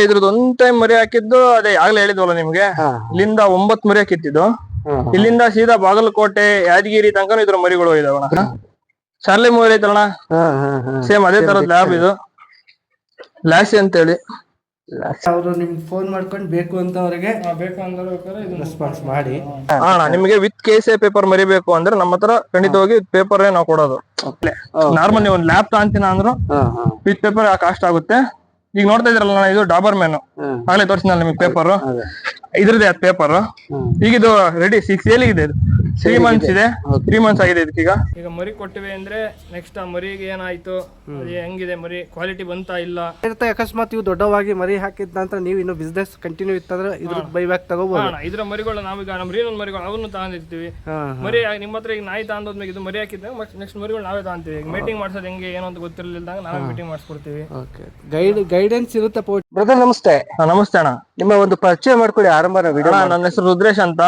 ಇದ್ರದ್ದು ಒಂದ್ ಟೈಮ್ ಮರಿ ಹಾಕಿದ್ದು ಅದೇ ಆಗ್ಲೇ ಹೇಳಿದ್ವಲ್ಲ ನಿಮ್ಗೆ. ಇಲ್ಲಿಂದ 9 ಮರಿ ಹಾಕಿತ್ತಿದ್ದು. ಇಲ್ಲಿಂದ ಸೀದಾ ಬಾಗಲಕೋಟೆ ಯಾದಗಿರಿ ತನಕ ಇದ್ರ ಮರಿಗಳು ಇದಾವಣ. ಶಾರ್ಲಿ ಮೂವಿ ಐತಲ್ಲಣ್ಣ, ಸೇಮ್ ಅದೇ ತರದ್ ಲ್ಯಾಬ್ ಇದು, ಲ್ಯಾಸಿ ಅಂತ ಹೇಳಿ. ಅವರು ನಿಮ್ಗೆ ಫೋನ್ ಮಾಡ್ಕೊಂಡು ಬೇಕು ಅಂತ ಅವ್ರಿಗೆ ಬೇಕು ಅಂದ್ರೆ ರೆಸ್ಪಾನ್ಸ್ ಮಾಡಿ. ಅಣ್ಣ ನಿಮ್ಗೆ ವಿತ್ ಕೇಸೆ ಪೇಪರ್ ಮರಿಬೇಕು ಅಂದ್ರೆ ನಮ್ಮ ಹತ್ರ ಖಂಡಿತವಾಗಿ ಪೇಪರ್ ನಾವು ಕೊಡೋದು. ನಾರ್ಮಲ್ ನೀವು ಒಂದು ಲ್ಯಾಬ್ ತಗೊಂತೀನ ಅಂದ್ರು ವಿತ್ ಪೇಪರ್ ಕಾಸ್ಟ್ ಆಗುತ್ತೆ. ಈಗ ನೋಡ್ತಾ ಇದ್ರಲ್ಲ ಇದು ಡಾಬರ್ ಮ್ಯಾನ್ ಆಗ್ಲೇ ತೋರಿಸಿದ್ನಲ್ಲ ನಿಮ್ಗೆ ಪೇಪರ್, ಇದ್ರದೇ ಅದ್ ಪೇಪರ್. ಈಗ ಇದು ರೆಡಿ 6 ಸೇಲ್ ಇದೆ. 3 ಮಂತ್ಸ್ ಇದೆ, 3 ಮಂತ್ಸ್ ಆಗಿದೆ ಇದಕ್ಕೀಗ. ಈಗ ಮರಿ ಕೊಟ್ಟಿವೆ ಅಂದ್ರೆ ನೆಕ್ಸ್ಟ್ ಆ ಮರಿಗೆ ಏನಾಯ್ತು, ಹೆಂಗಿದೆ ಮರಿ, ಕ್ವಾಲಿಟಿ ಬಂತಾ ಇಲ್ಲ. ಅಕಸ್ಮಾತ್ ಇವು ದೊಡ್ಡವಾಗಿ ಮರಿ ಹಾಕಿದ ನಂತರ ನೀವು ಇನ್ನು ಬಿಸ್ನೆಸ್ ಕಂಟಿನ್ಯೂ ಇತ್ತಂದ್ರೆ ಇದ್ರ ಬೈ ಬ್ಯಾಕ್ ತಗೋಬಹುದು. ಇದ್ರ ಮರಿಗಳು ನಾವೀಗ ನಮ್ಮ ರೀನೊಂದು ಮರಿಗಳು ಅವನ್ನು ತಗೊಂಡಿರ್ತೀವಿ. ಮರಿ ನಿಮ್ಮ ಹತ್ರ ಈಗ ನಾಯಿ ತಗೊಂಡೋದ್ಮೇಲೆ ಇದು ಮರಿ ಹಾಕಿದ್ದಾಗ ನೆಕ್ಸ್ಟ್ ಮರಿಗಳು ನಾವೇ ತಗೊಂತೀವಿ. ಮೀಟಿಂಗ್ ಮಾಡ್ಸೋದು ಹೆಂಗೆ ಏನು ಅಂತ ಗೊತ್ತಿರಲಿಲ್ಲದಾಗ ನಾವೇ ಮೀಟಿಂಗ್ ಮಾಡಿಸ್ಕೊಡ್ತೀವಿ. ಗೈಡೆನ್ಸ್ ಇರುತ್ತೆ. ಬ್ರದರ್ ನಮಸ್ತೆ. ನಮಸ್ತೆ ಅಣ್ಣ. ನಿಮ್ಮ ಒಂದು ಪರಿಚಯ ಮಾಡ್ಕೊಳ್ಳಿ ಆರಂಭ ವಿಡಿಯೋ. ನನ್ನ ಹೆಸರು ರುದ್ರೇಶ್ ಅಂತ,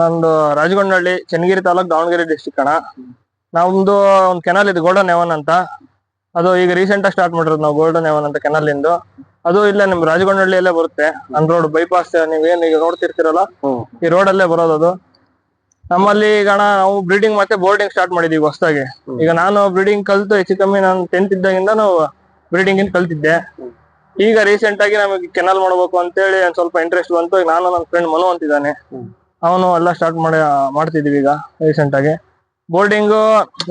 ಒಂದು ರಾಜಗೊಂಡಹಳ್ಳಿ, ಚನ್ನಗಿರಿ ತಾಲೂಕ್, ದಾವಣಗೆರೆ ಡಿಸ್ಟಿಕ್ ಅಣ್ಣ. ನಮ್ದು ಒಂದು ಕೆನಾಲ್ ಇದೆ ಗೋಲ್ಡನ್ ಎವನ್ ಅಂತ. ಅದು ಈಗ ರೀಸೆಂಟ್ ಆಗಿ ಸ್ಟಾರ್ಟ್ ಮಾಡಿರೋದು ನಾವು, ಗೋಲ್ಡನ್ ಎವನ್ ಅಂತ ಕೆನಾಲ್ ಇಂದು. ಅದು ಇಲ್ಲ ನಿಮ್ ರಾಜಗೊಂಡಹಳ್ಳಿಯಲ್ಲೇ ಬರುತ್ತೆ, ಅನ್ ರೋಡ್ ಬೈಪಾಸ್. ನೀವೇನ್ ಈಗ ನೋಡ್ತಿರ್ತೀರಲ್ಲ ಈ ರೋಡ್ ಅಲ್ಲೇ ಬರೋದು ಅದು. ನಮ್ಮಲ್ಲಿ ಈಗ ನಾವು ಬ್ರೀಡಿಂಗ್ ಮತ್ತೆ ಬೋರ್ಡಿಂಗ್ ಸ್ಟಾರ್ಟ್ ಮಾಡಿದೀವಿ ಹೊಸದಾಗಿ. ಈಗ ನಾನು ಬ್ರೀಡಿಂಗ್ ಕಲ್ತು ಹೆಚ್ಚು ಕಮ್ಮಿ ನಾನು 10th ಇದ್ದಾಗಿಂದ ನಾವು ಬ್ರೀಡಿಂಗ್ ಕಲ್ತಿದ್ದೆ. ಈಗ ರೀಸೆಂಟ್ ಆಗಿ ನಮಗೆ ಕೆನಾಲ್ ಮಾಡ್ಬೇಕು ಅಂತೇಳಿ ಒಂದ್ ಸ್ವಲ್ಪ ಇಂಟ್ರೆಸ್ಟ್ ಬಂತು. ಈಗ ನಾನು ನನ್ನ ಫ್ರೆಂಡ್ ಮನು ಅಂತಿದ್ದಾನೆ, ಅವನು ಎಲ್ಲ ಸ್ಟಾರ್ಟ್ ಮಾಡ್ತಿದೀವಿ ಈಗ ರೀಸೆಂಟ್ ಆಗಿ. ಬೋರ್ಡಿಂಗು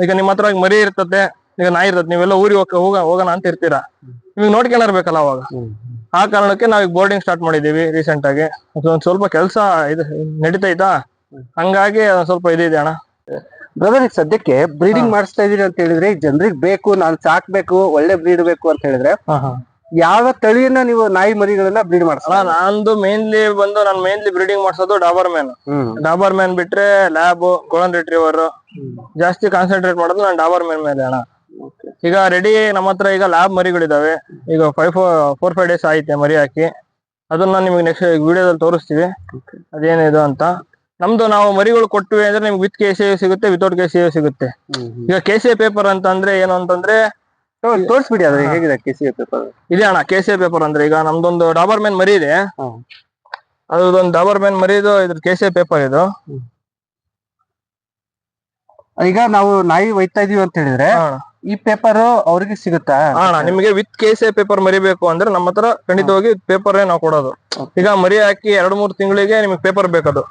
ಈಗ ನಿಮ್ಮ ಹತ್ರ ಮರಿ ಇರ್ತದೆ, ಈಗ ನಾಯಿ ಇರ್ತದೆ, ನೀವೆಲ್ಲ ಊರಿಗೆ ಹೋಗೋಣ ಅಂತ ಇರ್ತೀರಾ, ನಿಮಗೆ ನೋಡ್ಕೊಂಡಿರ್ಬೇಕಲ್ಲ ಅವಾಗ. ಆ ಕಾರಣಕ್ಕೆ ನಾವೀಗ ಬೋರ್ಡಿಂಗ್ ಸ್ಟಾರ್ಟ್ ಮಾಡಿದೀವಿ ರೀಸೆಂಟ್ ಆಗಿ. ಒಂದ್ ಸ್ವಲ್ಪ ಕೆಲಸ ಇದು ನಡೀತೈತಾ, ಹಂಗಾಗಿ ಸ್ವಲ್ಪ ಇದಿದೆ ಅಣ್ಣ. ಬ್ರದರ್ ಈಗ ಸದ್ಯಕ್ಕೆ ಬ್ರೀಡಿಂಗ್ ಮಾಡಿಸ್ತಾ ಇದೀರಿ ಅಂತ ಹೇಳಿದ್ರೆ ಜನರಿಗೆ ಬೇಕು, ನಾನು ಸಾಕ್ಬೇಕು, ಒಳ್ಳೆ ಬ್ರೀಡ್ ಬೇಕು ಅಂತ ಹೇಳಿದ್ರೆ ಯಾವ ತಳಿಯನ್ನ ನೀವು ನಾಯಿ ಮರಿಗಳನ್ನ ಬ್ರೀಡ್ ಮಾಡ್ಸಲ್ಲ? ನಂದು ಮೇನ್ಲಿ ಬಂದು ನಾನು ಮೇನ್ಲಿ ಬ್ರೀಡಿಂಗ್ ಮಾಡ್ಸೋದು ಡಾಬರ್ ಮ್ಯಾನ್. ಡಾಬರ್ ಮ್ಯಾನ್ ಬಿಟ್ರೆ ಲ್ಯಾಬ್, ಗೋಲ್ಡನ್ ರಿಟ್ರೀವರ್ ಜಾಸ್ತಿ ಕಾನ್ಸಂಟ್ರೇಟ್ ಮಾಡೋದು ನಾನು ಡಾಬರ್ ಮ್ಯಾನ್ ಮೇಲೆ ಅಣ್ಣ. ಈಗ ರೆಡಿ ನಮ್ಮ ಹತ್ರ ಈಗ ಲ್ಯಾಬ್ ಮರಿಗಳಿದಾವೆ. ಈಗ 4-5 ಡೇಸ್ ಆಯ್ತೆ ಮರಿ ಹಾಕಿ. ಅದನ್ನ ನಿಮ್ಗೆ ನೆಕ್ಸ್ಟ್ ವಿಡಿಯೋದಲ್ಲಿ ತೋರಿಸ್ತೀವಿ ಅದೇನಿದು ಅಂತ. ನಮ್ದು ನಾವು ಮರಿಗಳು ಕೊಟ್ಟಿವಿ ಅಂದ್ರೆ ನಿಮ್ಗೆ ವಿತ್ KCA ಸಿಗುತ್ತೆ, ವಿತೌಟ್ KCA ಸಿಗುತ್ತೆ. ಈಗ KCA ಪೇಪರ್ ಅಂತ ಅಂದ್ರೆ ಏನು ಅಂತಂದ್ರೆ ತೋರಿಸ್ಬಿಡಿ, ಅದ್ರ ಹೇಗಿದೆ KCA ಪೇಪರ್? ಇದೆ ಅಣ್ಣ KCA ಪೇಪರ್ ಅಂದ್ರೆ, ಈಗ ನಮ್ದೊಂದು ಡಾಬರ್ ಮ್ಯಾನ್ ಮರಿ ಇದೆ, ಅದೊಂದು ಡಾಬರ್ ಮ್ಯಾನ್ ಮರಿದು ಇದ್ರ KCA ಪೇಪರ್ ಇದು. ಈಗ ನಾವು ನಾಯಿ ಒಯ್ತಾ ಇದೀವಿ ಅಂತ ಹೇಳಿದ್ರೆ ಈ ಪೇಪರ್ ಅವ್ರಿಗೆ ಸಿಗುತ್ತಾ? ನಿಮಗೆ ವಿತ್ KCA ಪೇಪರ್ ಮರಿಬೇಕು ಅಂದ್ರೆ ನಮ್ಮ ಹತ್ರ ಖಂಡಿತವಾಗಿ ಪೇಪರ್ ನಾವು ಕೊಡೋದು. ಈಗ ಮರಿ ಹಾಕಿ 2-3 ತಿಂಗಳಿಗೆ ನಿಮಗೆ ಪೇಪರ್ ಬೇಕದು.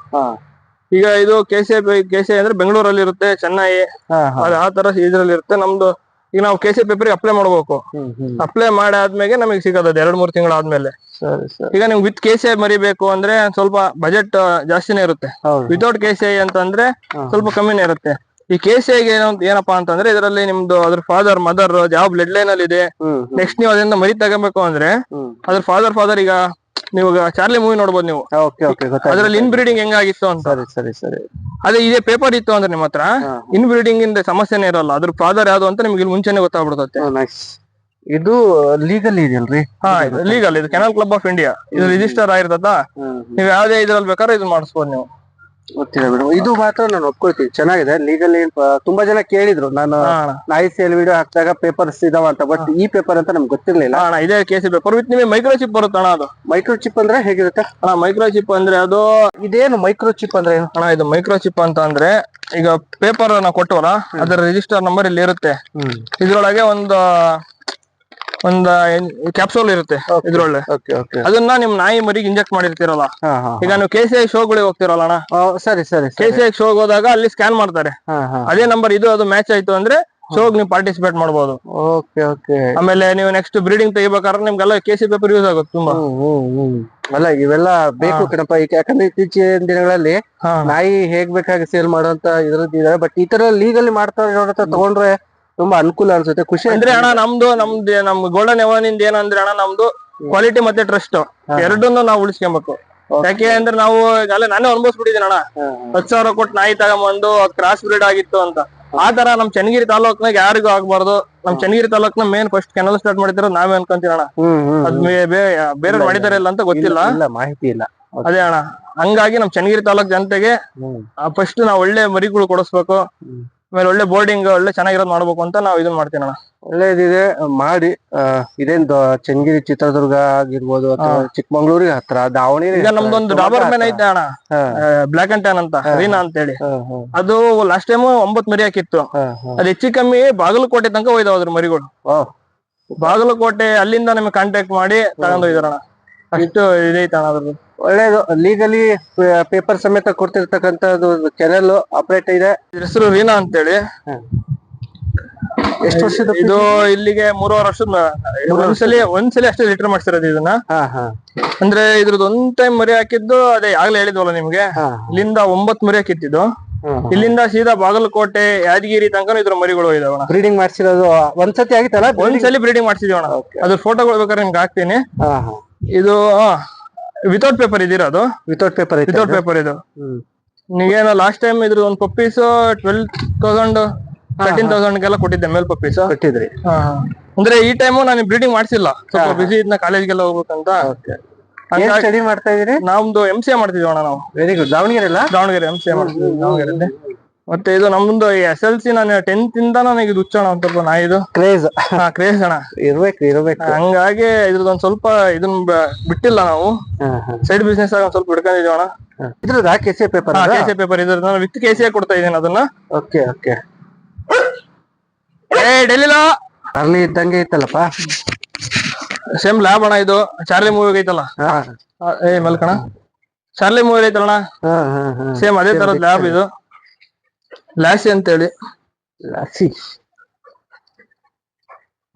ಈಗ ಇದು KCA ಅಂದ್ರೆ ಬೆಂಗಳೂರಲ್ಲಿ ಇರುತ್ತೆ, ಚೆನ್ನೈ ಆ ತರ ಇದ್ರಲ್ಲಿ ಇರುತ್ತೆ. ನಮ್ದು ಈಗ ನಾವು KCA ಪೇಪರ್ ಅಪ್ಲೈ ಮಾಡ್ಬೇಕು. ಅಪ್ಲೈ ಮಾಡಿ ಆದ್ಮೇಲೆ ನಮಗೆ ಸಿಗೋದು 2-3 ತಿಂಗಳಾದ್ಮೇಲೆ. ಈಗ ನಿಮ್ಗೆ ವಿತ್ KCA ಮರಿಬೇಕು ಅಂದ್ರೆ ಸ್ವಲ್ಪ ಬಜೆಟ್ ಜಾಸ್ತಿನೇ ಇರುತ್ತೆ. ವಿತೌಟ್ KCA ಅಂತಂದ್ರೆ ಸ್ವಲ್ಪ ಕಮ್ಮಿನೇ ಇರುತ್ತೆ. ಈ KCA ಏನಪ್ಪಾ ಅಂತಂದ್ರೆ ಇದರಲ್ಲಿ ನಿಮ್ದು ಅದ್ರ ಫಾದರ್ ಮದರ್ ಯಾವ ಬ್ಲಡ್ ಲೈನ್ ಅಲ್ಲಿ ಇದೆ, ನೆಕ್ಸ್ಟ್ ನೀವು ಅದರಿಂದ ಮರಿ ತಗೋಬೇಕು ಅಂದ್ರೆ ಅದ್ರ ಫಾದರ್ ಈಗ ನೀವು ಚಾರ್ಲಿ ಮೂವಿ ನೋಡ್ಬೋದು ನೀವು, ಅದ್ರಲ್ಲಿ ಇನ್ ಬ್ರೀಡಿಂಗ್ ಹೆಂಗಾಗಿತ್ತು ಅಂತ. ಸರಿ ಅದೇ ಇದೇ ಪೇಪರ್ ಇತ್ತು ಅಂದ್ರೆ ನಿಮ್ಮ ಹತ್ರ ಇನ್ ಬ್ರೀಡಿಂಗ್ ಇಂದ ಸಮಸ್ಯೆನೇ ಇರಲ್ಲ. ಅದ್ರ ಫಾದರ್ ಯಾವ್ದು ಅಂತ ನಿಮ್ಗೆ ಇಲ್ಲಿ ಮುಂಚೆನೆ ಗೊತ್ತಾಗ್ಬಿಡುತ್ತೆ. ಇದು ಲೀಗಲ್ ಇದೆಯಲ್ರಿ? ಲೀಗಲ್ ಇದು ಕೆನಲ್ ಕ್ಲಬ್ ಆಫ್ ಇಂಡಿಯಾ, ಇದು ರಿಜಿಸ್ಟರ್ ಆಗಿರ್ತದ. ನೀವು ಯಾವ್ದೇ ಇದ್ರಲ್ಲಿ ಬೇಕಾದ್ರೆ ಇದು ಮಾಡಿಸ್ಬೋದು ನೀವು. ಗೊತ್ತಿಲ್ಲ ಮೇಡಮ್, ಇದು ಮಾತ್ರ ನಾನು ಒಪ್ಕೊಳ್ತೀನಿ, ಚೆನ್ನಾಗಿದೆ ಲೀಗಲ್. ತುಂಬಾ ಜನ ಕೇಳಿದ್ರು ನಾನು ನಾಯಿ ಸೇಲ್ ವಿಡಿಯೋ ಹಾಕಿದಾಗ ಪೇಪರ್ಸ್ ಇದಾವ ಅಂತ, ಬಟ್ ಈ ಪೇಪರ್ ಅಂತ ನಮ್ಗೆ ಗೊತ್ತಿರ್ಲಿಲ್ಲ. ಇದೇ KCA ಪೇಪರ್ ವಿತ್ ನಿಮಗೆ ಮೈಕ್ರೋಚಿಪ್ ಬರುತ್ತೆ ಅಣ್ಣ. ಅದು ಮೈಕ್ರೋಚಿಪ್ ಅಂದ್ರೆ ಹೇಗಿರುತ್ತೆ ಅಣ್ಣ? ಮೈಕ್ರೋಚಿಪ್ ಅಂದ್ರೆ ಅದು ಇದೇನು ಮೈಕ್ರೋಚಿಪ್ ಅಂದ್ರೆ ಏನು ಅಣ್ಣ? ಇದು ಮೈಕ್ರೋಚಿಪ್ ಅಂತ ಅಂದ್ರೆ ಈಗ ಪೇಪರ್ ನಾವು ಕೊಟ್ಟವಲ್ಲ ಅದರ ರಿಜಿಸ್ಟರ್ ನಂಬರ್ ಇಲ್ಲಿ ಇರುತ್ತೆ. ಇದ್ರೊಳಗೆ ಒಂದು ಕ್ಯಾಪ್ಸೂಲ್ ಇರುತ್ತೆ ಇದ್ರೊಳ್ಳೆ. ಅದನ್ನ ನಿಮ್ ನಾಯಿ ಮರಿಗೆ ಇಂಜೆಕ್ಟ್ ಮಾಡಿರ್ತೀರಲ್ಲ. ಈಗ ನೀವು KCA ಶೋಗಳಿಗೆ ಹೋಗ್ತಿರಲ್ಲ ಅಣ್ಣ, ಸರಿ KCA ಶೋಗ್ ಹೋದಾಗ ಅಲ್ಲಿ ಸ್ಕ್ಯಾನ್ ಮಾಡ್ತಾರೆ, ಅದೇ ನಂಬರ್ ಇದು ಅದು ಮ್ಯಾಚ್ ಆಯ್ತು ಅಂದ್ರೆ ಶೋಗ್ ನೀವು ಪಾರ್ಟಿಸಿಪೇಟ್ ಮಾಡಬಹುದು. ಆಮೇಲೆ ನೀವು ನೆಕ್ಸ್ಟ್ ಬ್ರೀಡಿಂಗ್ ತೆಗಿಬೇಕಾದ್ರೆ ನಿಮ್ಗೆಲ್ಲ KCA ಪೇಪರ್ ಯೂಸ್ ಆಗುತ್ತೆ ತುಂಬಾ. ಅಲ್ಲ ಇವೆಲ್ಲ ಬೇಕು ಕಣಪ್ಪ, ಯಾಕಂದ್ರೆ ಇತ್ತೀಚಿನ ದಿನಗಳಲ್ಲಿ ನಾಯಿ ಹೇಗ್ ಬೇಕಾಗಿ ಸೇಲ್ ಮಾಡುವಂತ ಇದ್ರದ್ದು, ಬಟ್ ಈ ತರ ಲೀಗಲಿ ಮಾಡ್ತಾರೆ ತಗೊಂಡ್ರೆ ತುಂಬಾ ಅನುಕೂಲ ಅನ್ಸುತ್ತೆ, ಖುಷಿ. ಅಂದ್ರೆ ಅಣ್ಣ ನಮ್ ಗೋಲ್ಡನ್ ಎವನ್ ಇಂದ ಏನಂದ್ರೆ ಅಣ್ಣ, ನಮ್ದು ಕ್ವಾಲಿಟಿ ಮತ್ತೆ ಟ್ರಸ್ಟ್ ಎರಡನ್ನೂ ನಾವು ಉಳಿಸ್ಕೊಬೇಕು. ಯಾಕೆ ಅಂದ್ರೆ ನಾವು ನಾನೇ ಅನುಭವಿಸ್ಬಿಟ್ಟಿದ್ದೀನಿ ಅಣ್ಣ. 10,000 ಕೊಟ್ಟು ನಾಯಿ ತಗೊಂಬಂದು ಅದ್ ಕ್ರಾಸ್ ಬ್ರೀಡ್ ಆಗಿತ್ತು ಅಂತ. ಆ ತರ ನಮ್ ಚನ್ನಗಿರಿ ತಾಲೂಕ್ನಾಗ ಯಾರಿಗೂ ಆಗ್ಬಾರ್ದು. ನಮ್ ಚನ್ನಗಿರಿ ತಾಲೂಕ್ನ ಮೇನ್ ಫಸ್ಟ್ ಕೆನಲ್ ಸ್ಟಾರ್ಟ್ ಮಾಡಿದ್ರೆ ನಾವೇ ಅನ್ಕೊಂತೀವಿ ಅಣ್ಣ. ಅದ್ ಬೇರೆ ಮಾಡಿದಾರೆ ಇಲ್ಲ ಅಂತ ಗೊತ್ತಿಲ್ಲ, ಮಾಹಿತಿ ಇಲ್ಲ. ಅದೇ ಅಣ್ಣ, ಹಂಗಾಗಿ ನಮ್ ಚನ್ನಗಿರಿ ತಾಲೂಕ್ ಜನತೆಗೆ ಫಸ್ಟ್ ನಾವು ಒಳ್ಳೆ ಮರಿಗಳು ಕೊಡಿಸ್ಬೇಕು, ಆಮೇಲೆ ಒಳ್ಳೆ ಬೋರ್ಡಿಂಗ್ ಒಳ್ಳೆ ಚೆನ್ನಾಗಿರೋದು ಮಾಡ್ಬೇಕು ಅಂತ ನಾವು ಇದನ್ನ ಮಾಡ್ತೀವಿ ಅಣ್ಣ. ಒಳ್ಳೇದಿದೆ ಮಾಡಿ. ಇದೇನ್ ಚನ್ನಗಿರಿ ಚಿತ್ರದುರ್ಗ ಆಗಿರ್ಬೋದು ಅಥವಾ ಚಿಕ್ಕಮಂಗ್ಳೂರಿಗೆ ಹತ್ರ ದಾವಣಗೆರೆ. ಈಗ ನಮ್ದೊಂದು ಡಾಬರ್ ಮ್ಯಾನ್ ಐತೆ ಅಣ್ಣ, ಬ್ಲಾಕ್ ಅಂಡ್ ಟ್ಯಾನ್ ಅಂತ ರೀನಾ ಅಂತ ಹೇಳಿ. ಅದು ಲಾಸ್ಟ್ ಟೈಮ್ 9 ಮರಿ ಹಾಕಿತ್ತು. ಅದು ಹೆಚ್ಚು ಕಮ್ಮಿ ಬಾಗಲಕೋಟೆ ತನಕ ಹೋಯ್ದಾವ ಅದ್ರ ಮರಿಗಳು. ಬಾಗಲಕೋಟೆ ಅಲ್ಲಿಂದ ನಿಮ್ಗೆ ಕಾಂಟ್ಯಾಕ್ಟ್ ಮಾಡಿ ತಗೊಂಡ್ ಹೋಯ್ದಾರಣ. ಅಷ್ಟು ಇದೈತೆ ಅಣ್ಣ ಅದ್ರದ್ದು. ಒಳ್ಳೇದು. ಲೀಗಲಿ ಪೇಪರ್ ಸಮೇತ ಕೊಡ್ತಿರ್ತಕ್ಕಂಥದ್ದು ಕೆನಲ್ ಆಪರೇಟ್ ಇದೆ. ಹೆಸರು ರೀನಾ ಅಂತೇಳಿ. ಎಷ್ಟು ವರ್ಷದ ಇದು ಇಲ್ಲಿಗೆ 3.5 ವರ್ಷದ. ಒಂದ್ಸಲಿ ಅಷ್ಟೇ ಲೀಟರ್ ಮಾಡ್ಸಿರೋದು ಇದನ್ನ. ಅಂದ್ರೆ ಇದ್ರದ್ದು ಒಂದ್ ಟೈಮ್ ಮರಿ ಹಾಕಿದ್ದು ಅದೇ ಆಗ್ಲೇ ಹೇಳಿದ್ವಲ್ಲ ನಿಮ್ಗೆ. ಇಲ್ಲಿಂದ 9 ಮರಿ ಹಾಕಿತ್ತಿದ್ದು. ಇಲ್ಲಿಂದ ಸೀದಾ ಬಾಗಲಕೋಟೆ ಯಾದಗಿರಿ ತನಕ ಇದ್ರ ಮರಿಗಳು ಇದಾವಣ. ಬ್ರೀಡಿಂಗ್ ಮಾಡ್ಸಿರೋದು ಒಂದ್ಸತಿ ಆಗಿತ್ತಲ್ಲ? ಒಂದ್ಸಲಿ ಬ್ರೀಡಿಂಗ್ ಮಾಡ್ಸಿದೀವಣ. ಅದ್ರ ಫೋಟೋಗಳು ಬೇಕಾದ್ರೆ ನಿಮ್ಗೆ ಹಾಕ್ತೀನಿ. ಇದು ವಿತೌಟ್ ಪೇಪರ್ ಇದಿರೋದು. ವಿತೌಟ್ ಪೇಪರ್ ಇದು. ನೀವೇನೋ ಲಾಸ್ಟ್ ಟೈಮ್ ಇದ್ರ ಒಂದು ಪಪ್ಪೀಸ್ 12,000 13,000 ಕೊಟ್ಟಿದ್ದೆ ಮೇಲ್ ಪಪ್ಪೀಸ್ ಕೊಟ್ಟಿದ್ರಿ. ಅಂದ್ರೆ ಈ ಟೈಮು ನಾನು ಬ್ರೀಡಿಂಗ್ ಮಾಡ್ಸಿಲ್ಲ, ಸ್ವಲ್ಪ ಬಿಸಿ ಇದ್ನ ಕಾಲೇಜ್ಗೆಲ್ಲ ಹೋಗ್ಬೇಕಂತ. ಸ್ಟಡಿ ಮಾಡ್ತಾ ಇದೀರಿ? ನಮ್ದು MCA ಮಾಡ್ತಿದ್ವಿ ಅಣ್ಣ ನಾವು. Very good. ದಾವಣಗೆರೆ MCA ಮಾಡ್ತಿದ್ವಿ ದಾವಣಗೆರೆಯಲ್ಲಿ. ಮತ್ತೆ ಇದು ನಮ್ದು SLC ನಾನು 10th ಇಂದ ನನಗೆ ಇದು ಹುಚ್ಚಣ ಒಂದ್ ಸ್ವಲ್ಪ ನಾಯಿದು ಕ್ರೇಜ್. ಕ್ರೇಜ್ ಅಣ್ಣ. ಇರ್ಬೇಕು. ಹಂಗಾಗಿ ಇದ್ರದೊಂದ್ ಸ್ವಲ್ಪ ಇದನ್ನ ಬಿಟ್ಟಿಲ್ಲ ನಾವು. ಸೈಡ್ ಬಿಸ್ನೆಸ್ ಆಗಿ ಒಂದ್ ಸ್ವಲ್ಪ ಬಿಡ್ಕೊಂಡಿದೀವಿ ಅಣ್ಣ. ಇದ್ರದ KCA ಪೇಪರ್? KCA ಪೇಪರ್ ಇದ್ರ ನಾನು ವಿತ್ KCA ಕೊಡ್ತಾ ಇದೀನಿ ಅದನ್ನ. ಓಕೆ. ಡೆಲ್ಲಿಲಾ ಅಲ್ಲಿ ಇದ್ದಂಗೆ ಐತಲ್ಲಪ್ಪ. ಸೇಮ್ ಲ್ಯಾಬ್ ಅಣ್ಣ ಇದು. ಚಾರ್ಲಿ ಮೂವಿ ಐತಲ್ಲ, ಮಲ್ಕಣ ಚಾರ್ಲಿ ಮೂವಿ ಐತಲ್ಲಣ್ಣ, ಸೇಮ್ ಅದೇ ತರದ್ ಲ್ಯಾಬ್ ಇದು. ಲಾಸಿ ಅಂತೇಳಿ.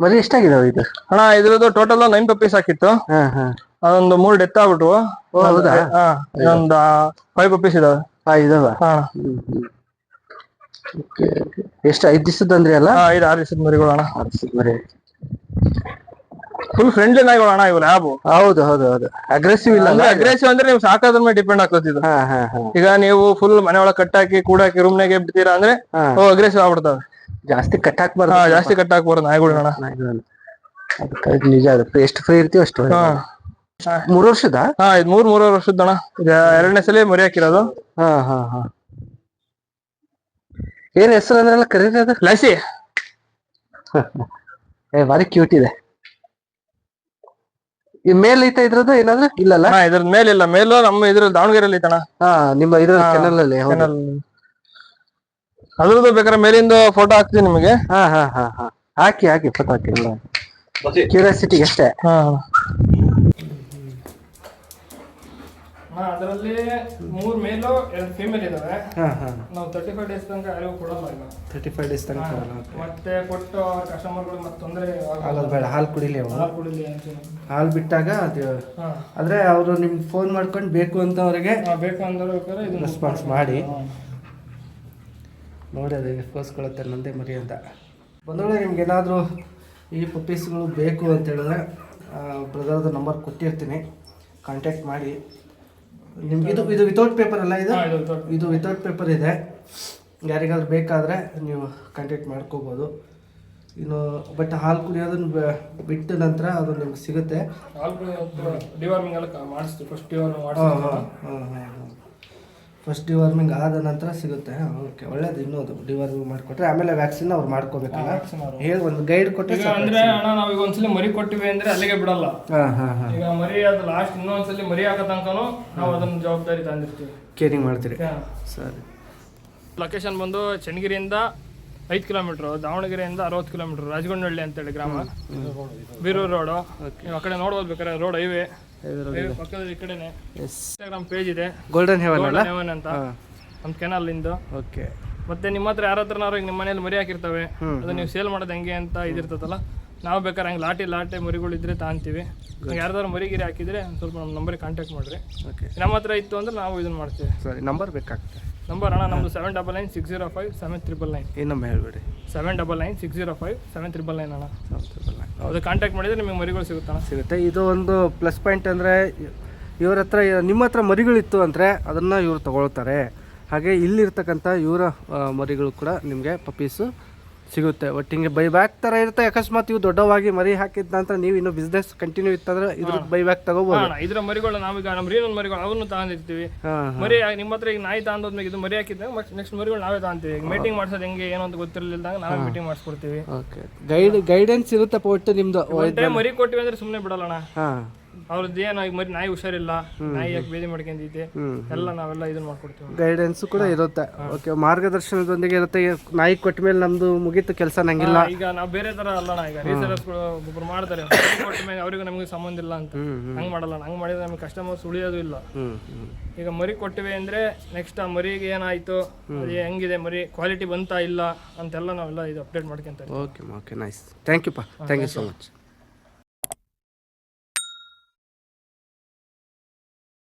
ಮರಿ ಎಷ್ಟಾಗಿದಾವ ಇದು ಅಣ್ಣ? ಇದ್ರದ್ದು ಟೋಟಲ್ 9 ಪಪ್ಪೀಸ್ ಹಾಕಿತ್ತು. ಅದೊಂದು 3 ಡೆತ್ ಆಗ್ಬಿಟ್ಟು. ಒಂದು 5 ಪಪ್ಪೀಸ್ ಇದಾವೆ. ಎಷ್ಟು 5 ದಿವಸದ ಅಂದ್ರಿ ಅಲ್ಲ? 5-6 ದಿವಸದ ಮರಿಗಳು ಅಣ್ಣ. 6 ದಿವಸದ ಮರಿ. ಫುಲ್ ಫ್ರೆಂಡ್ಲಿ ನಾಯಿಗಳು ಅಣ್ಣ ಇವು ಲ್ಯಾಬ್. ಹೌದು. ಅಗ್ರೆಸಿವ್ ಇಲ್ಲ. ಅಗ್ರೆಸಿವ್ ಅಂದ್ರೆ ನೀವು ಸಾಕೋದ್ರ ಮೇಲೆ ಡಿಪೆಂಡ್ ಆಗ್ತದೆ. ಈಗ ನೀವು ಫುಲ್ ಮನೆ ಒಳಗೆ ಕಟ್ಟಾಕಿ ಕೂಡಾಕಿ ರೂಮ್ನಾಗೆ ಬಿಡ್ತೀರಾ ಅಂದ್ರೆ ಅಗ್ರೆಸಿವ್ ಆಗ್ಬಿಡ್ತಾವೆ. ಜಾಸ್ತಿ ಕಟ್ಟಾಕ್ಬಾರ್ದು. ಜಾಸ್ತಿ ಕಟ್ಟಾಕ್ಬಾರ್ದು ನಾಯಿಗಳು ಅಣ್ಣ. ನಿಜ. ಅದು ಎಷ್ಟು ಫ್ರೀ ಇರ್ತೀವಿ ಅಷ್ಟು. 3 ವರ್ಷದ? ಇದು 3.5 ವರ್ಷದ ಅಣ್ಣ. 2ನೇ ಸಲ ಮರಿ ಹಾಕಿರೋದು. ಏನ್ ಹೆಸರು ಅಂದ್ರಲ್ಲ ಕರೀರಿ ಅದು? ಲಾಸಿ. ಭಾರಿ ಕ್ಯೂಟ್ ಇದೆ. ಈ ಮೇಲ್ ಐತ ಇದ್ರದ್ದು ಏನಾದ್ರು? ಇಲ್ಲಲ್ಲ, ಇದ್ರದ್ ಮೇಲಿಲ್ಲ. ಮೇಲು ನಮ್ಮ ಇದ್ರ ದಾವಣಗೆರೆಯಲ್ಲಿ ಐತಣ್ಣ. ನಿಮ್ಮ ಇದ್ರ ಕೆನಲ್ ಅಲ್ಲಿ. ಅದ್ರದ್ದು ಬೇಕಾದ್ರೆ ಮೇಲಿಂದ ಫೋಟೋ ಹಾಕ್ತೀನಿ ನಿಮಗೆ. ಹಾಕಿ ಫೋಟೋ ಹಾಕಿ. ಕ್ಯೂರಿಯಾಸಿಟಿಗೆ ಅಷ್ಟೇ. ಅದರಲ್ಲಿ 3 ಮೇಲು 2 ಫೀಮೇಲ್ ಇದಾವೆ. ನಾವು 35 ಡೇಸ್ ತನಕ ಯಾರಿಗೂ ಕೊಡಲ್ಲ. ಈಗ 35 ಡೇಸ್ ತನಕ ಕೊಡಲ್ಲ. ಮತ್ತೆ ಕೊಟ್ಟು ಕಸ್ಟಮರ್ಗಳು ಮತ್ತೆ ತೊಂದರೆ ಆಗೋದು ಬೇಡ. ಹಾಲು ಕುಡಿಲಿ ಅಂತ. ಹಾಲು ಬಿಟ್ಟಾಗ ಅದು ಆದ್ರೆ ಅವರು ನಿಮ್ಗೆ ಫೋನ್ ಮಾಡ್ಕೊಂಡು ಬೇಕು ಅಂತ ಅವರಿಗೆ ರೆಸ್ಪಾನ್ಸ್ ಮಾಡಿ ನೋಡಿ ಅದು ಕೋಸ್ಕೊಳುತ್ತೆ ನಂದೇ ಮರಿ ಅಂತ. ಬಂದೊಳಗೆ ನಿಮ್ಗೆ ಏನಾದರೂ ಈ ಪಪ್ಪೀಸ್ಗಳು ಬೇಕು ಅಂತ ಹೇಳಿದ್ರೆ ಬ್ರದರ್ದು ನಂಬರ್ ಕೊಟ್ಟಿರ್ತೀನಿ, ಕಾಂಟ್ಯಾಕ್ಟ್ ಮಾಡಿ. ನಿಮ್ಗೆ ಇದು ವಿತೌಟ್ ಪೇಪರ್ ಅಲ್ಲ? ಇದು ವಿತೌಟ್ ಪೇಪರ್ ಇದೆ. ಯಾರಿಗಾದ್ರೂ ಬೇಕಾದರೆ ನೀವು ಕಾಂಟ್ಯಾಕ್ಟ್ ಮಾಡ್ಕೋಬೋದು. ಇನ್ನು ಬಟ್ ಹಾಲು ಕುಡಿಯೋದನ್ನ ಬಿಟ್ಟ ನಂತರ ಅದು ನಿಮ್ಗೆ ಸಿಗುತ್ತೆ. ಡಿವಾರ್ಮಿಂಗ್ ಎಲ್ಲ ಮಾಡಿಸ್ತೀವಿ. ಫಸ್ಟ್ ಡಿವಾರ್ಮಿಂಗ್ ಆದ ನಂತರ ಸಿಗುತ್ತೆ. ಓಕೆ, ಒಳ್ಳೇದು. ಇನ್ನೂ ಅದು ಡಿವಾರ್ಮಿಂಗ್ ಮಾಡಿಕೊಟ್ರೆ ಆಮೇಲೆ ವ್ಯಾಕ್ಸಿನ್ ಅವ್ರು ಮಾಡ್ಕೋಬೇಕಲ್ಲ. ಹೇಳಿ ಒಂದು ಗೈಡ್ ಕೊಟ್ಟರೆ ಅಂದ್ರೆ ಅಣ್ಣ ನಾವೀಗ ಒಂದ್ಸಲಿ ಮರಿ ಕೊಟ್ಟಿವಿ ಅಂದ್ರೆ ಅಲ್ಲಿಗೆ ಬಿಡಲ್ಲ. ಈಗ ಮರಿ ಅದು ಲಾಸ್ಟ್ ಇನ್ನೊಂದ್ಸಲಿ ಮರಿ ಹಾಕೋ ತನಕನೂ ನಾವು ಅದನ್ನ ಜವಾಬ್ದಾರಿ ತಂದಿರ್ತೀವಿ, ಕೇರಿಂಗ್ ಮಾಡ್ತೀರಿ. ಸರಿ. ಲೊಕೇಶನ್ ಬಂದು ಚನ್ನಗಿರಿಯಿಂದ 5 ಕಿಲೋಮೀಟರ್, ದಾವಣಗೆರೆಯಿಂದ 60 ಕಿಲೋಮೀಟರ್, ರಾಜಗೊಂಡಹಳ್ಳಿ ಅಂತೇಳಿ ಗ್ರಾಮ, ಬೀರೂರು ರೋಡು. ನೀವು ಆ ಕಡೆ ನೋಡ್ಬೋದು ಬೇಕಾದ್ರೆ ರೋಡ್ ಹೈವೇ ಪಕ್ಕದಲ್ಲಿ ಈ ಕಡೆನೆ. ಇನ್ಸ್ಟಾಗ್ರಾಮ್ ಪೇಜ್ ಇದೆ, ಗೋಲ್ಡನ್ ಹೆವನ್ ಅಂತ, ನಮ್ಮ ಕೆನಲ್ ಇಂದು. ಓಕೆ. ಮತ್ತೆ ನಿಮ್ಮ ಹತ್ರ ಯಾರ ಹತ್ರನಾರು ಈಗ ನಿಮ್ಮ ಮನೇಲಿ ಮರಿ ಹಾಕಿರ್ತವೆ, ಅದು ನೀವು ಸೇಲ್ ಮಾಡೋದು ಹೆಂಗೆ ಅಂತ ಇದಿರ್ತದಲ್ಲ, ನಾವು ಬೇಕಾದ್ರೆ ಹಂಗೆ ಲಾಟೆ ಮರಿಗಳು ಇದ್ರೆ ತಾಂತೀವಿ. ಯಾರ್ದಾರು ಮರಿಗಿರಿ ಹಾಕಿದ್ರೆ ಸ್ವಲ್ಪ ನಮ್ಮ ನಂಬರಿಗೆ ಕಾಂಟ್ಯಾಕ್ಟ್ ಮಾಡಿರಿ. ಓಕೆ. ನಮ್ಮ ಹತ್ರ ಇತ್ತು ಅಂದ್ರೆ ನಾವು ಇದನ್ನ ಮಾಡ್ತೀವಿ. ಸರಿ, ನಂಬರ್ ಬೇಕಾಗ್ತದೆ. ನಂಬರ್ ಅಣ್ಣ ನಮ್ಮದು 7996057399. ಇನ್ನೊಮ್ಮೆ ಹೇಳ್ಬೇಡಿ. 7996057399 ಅಣ್ಣ. ಅದು ಕಾಂಟ್ಯಾಕ್ಟ್ ಮಾಡಿದ್ರೆ ನಿಮಗೆ ಮರಿಗಳು ಸಿಗುತ್ತಣ್ಣ. ಸಿಗುತ್ತೆ. ಇದು ಒಂದು ಪ್ಲಸ್ ಪಾಯಿಂಟ್ ಅಂದರೆ ಇವ್ರ ಹತ್ರ ನಿಮ್ಮ ಹತ್ರ ಮರಿಗಳಿತ್ತು ಅಂದರೆ ಅದನ್ನು ಇವರು ತಗೊಳ್ತಾರೆ. ಹಾಗೆ ಇಲ್ಲಿರ್ತಕ್ಕಂಥ ಇವರ ಮರಿಗಳು ಕೂಡ ನಿಮಗೆ ಪಪ್ಪೀಸು ಸಿಗುತ್ತೆ ಒಟ್ಟಿಗೆ ಬೈಬ್ಯಾಕ್ ಥರ ಇರುತ್ತೆ. ಅಕಸ್ಮಾತ್ ಇವು ದೊಡ್ಡವಾಗಿ ಮರಿ ಹಾಕಿದ ನಂತರ ನೀವು ಇನ್ನೂ ಬಿಸ್ನೆಸ್ ಕಂಟಿನ್ಯೂ ಇತ್ತಂದ್ರೆ ಇದ್ರ ಬೈಬ್ಯಾಕ್ ತಗೋಬೋದು. ಇದ್ರ ಮರಿಗಳು ನಾವೀಗ ನಮ್ಮ ರೀನೊಂದು ಮರಿಗಳು ಅವನು ತಗೊಂಡಿರ್ತೀವಿ. ಮರಿ ನಿಮ್ಮ ಹತ್ರ ಈಗ ನಾಯಿ ತಗೊಂಡೋದ್ಮೇಲೆ ಇದು ಮರಿ ಹಾಕಿದ್ದಾಗ ನೆಕ್ಸ್ಟ್ ಮರಿಗಳು ನಾವೇ ತಗೊಂತೀವಿ. ಈಗ ಮೀಟಿಂಗ್ ಮಾಡ್ಸೋದು ಹೆಂಗೆ ಏನು ಅಂತ ಗೊತ್ತಿರಲಿಲ್ಲ ನಾವೇ ಮೀಟಿಂಗ್ ಮಾಡಿಸ್ಕೊಡ್ತೀವಿ. ಓಕೆ, ಗೈಡೆನ್ಸ್ ಇರುತ್ತಪ್ಪ ಒಟ್ಟು ನಿಮ್ದು. ಮರಿ ಕೊಟ್ಟಿವಿ ಅಂದ್ರೆ ಸುಮ್ಮನೆ ಬಿಡಲ್ಲಣ್ಣ. ಹಾಂ, ಅವ್ರದ್ದು ಏನು ಈಗ ಮರಿ ನಾಯಿ ಹುಷಾರಿಲ್ಲ, ನಾಯಿ ಯಾಕೆ ಬೇದಿ ಮಾಡ್ಕೊಂಡೈತಿ ಎಲ್ಲ ನಾವೆಲ್ಲ ಇದನ್ನ ಮಾಡ್ಕೊಡ್ತೀವಿ. ಗೈಡೆನ್ಸ್ ಕೂಡ ಇರುತ್ತೆ. ಓಕೆ, ಮಾರ್ಗದರ್ಶನದೊಂದಿಗೆ ಇರುತ್ತೆ. ನಾಯಿ ಕೊಟ್ಟ ಮೇಲೆ ನಮ್ದು ಮುಗೀತು ಕೆಲಸ ನಂಗಿಲ್ಲ. ಈಗ ನಾವು ಬೇರೆ ತರ ಅಲ್ಲಣ್ಣ. ಈಗ ರೀಸೇಲರ್ಸ್ಗಳು ಒಬ್ಬರು ಮಾಡ್ತಾರೆ, ಕೊಟ್ಟ ಮೇಲೆ ಅವ್ರಿಗೆ ನಮಗೆ ಸಂಬಂಧ ಇಲ್ಲ ಅಂತ. ಹಂಗೆ ಮಾಡಲ್ಲ. ಹಂಗೆ ಮಾಡಿದ್ರೆ ನಮಗೆ ಕಸ್ಟಮರ್ಸ್ ಉಳಿಯೋದು ಇಲ್ಲ. ಈಗ ಮರಿ ಕೊಟ್ಟಿವೆ ಅಂದ್ರೆ ನೆಕ್ಸ್ಟ್ ಆ ಮರಿಗೆ ಏನಾಯ್ತು, ಅದು ಹೆಂಗಿದೆ ಮರಿ, ಕ್ವಾಲಿಟಿ ಬಂತಾ ಇಲ್ಲ ಅಂತೆಲ್ಲ ನಾವೆಲ್ಲ ಇದು ಅಪ್ಡೇಟ್ ಮಾಡ್ಕೊಂತಾರೆ. Okay okay, nice. Thank you ಪಾ, ಥ್ಯಾಂಕ್ ಯು ಸೊ ಮಚ್.